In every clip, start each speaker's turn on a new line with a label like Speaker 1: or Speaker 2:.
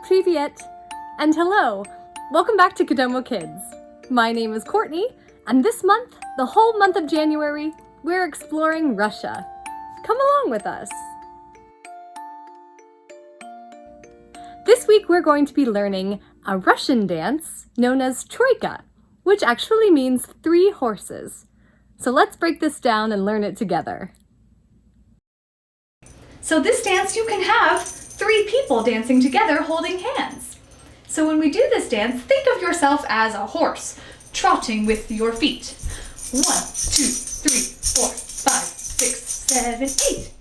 Speaker 1: Privyet, and hello! Welcome back to Kodomo Kids. My name is Courtney, and this month, the whole month of January, we're exploring Russia. Come along with us! This week we're going to be learning a Russian dance known as Troika, which actually means 3 horses. So let's break this down and learn it together.
Speaker 2: So this dance you can have 3 people dancing together holding hands. So when we do this dance, think of yourself as a horse, trotting with your feet. 1, 2, 3, 4, 5, 6, 7, 8.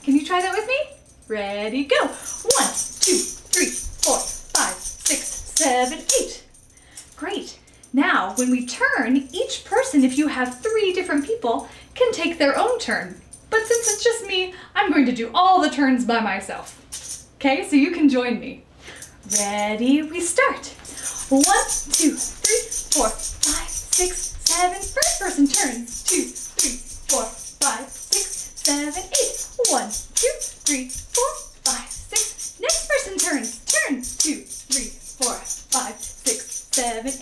Speaker 2: Can you try that with me? Ready, go. 1, 2, 3, 4, 5, 6, 7, 8. Great. Now, when we turn, each person, if you have 3 different people, can take their own turn. But since it's just me, I'm going to do all the turns by myself. Okay, so you can join me. Ready, we start. 1, 2, 3, 4, 5, 6, 7. First person turns. 2, 3, 4, 5, 6, 7, 8. 1, 2, 3, 4, 5, 6. Next person turns. Turn. 2, 3, 4, 5, 6, 7, 8.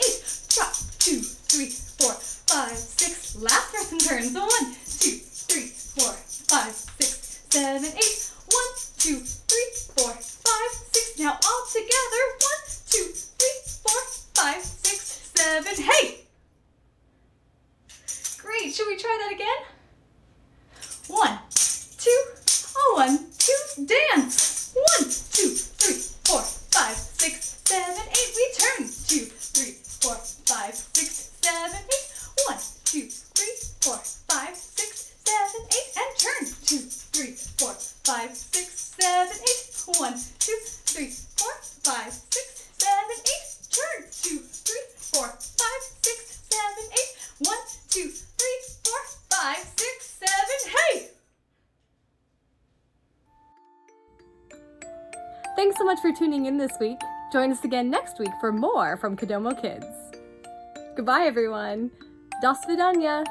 Speaker 2: Trot. 2, 3, 4, 5, 6. Last person turns. 1, 2, 3, 4, 5, 6, 7, 8. 1, 2, 3, 4, 5, 6. Now all together. 1, 2, 3, 4, 5, 6, 7. Hey! Great. Should we try that again? 1, 2, 1, 2, dance. 1, 2, 3, 4, 5, 6, 7, 8. We turn. 2, 3, 4, 5, 6, 7, 8. 1, 2, 3, 4, 5, 6, 7, 8. And turn. 2, 3, 4, 5, 6, 7, 8. 1, 2, 3, 4, 5, 6, 7, 8. Turn. 2, 3, 4, 5, 6, 7, 8. 1, 2, 3, 4, 5, 6, 7. Hey!
Speaker 1: Thanks so much for tuning in this week. Join us again next week for more from Kodomo Kids. Goodbye, everyone. До свидания.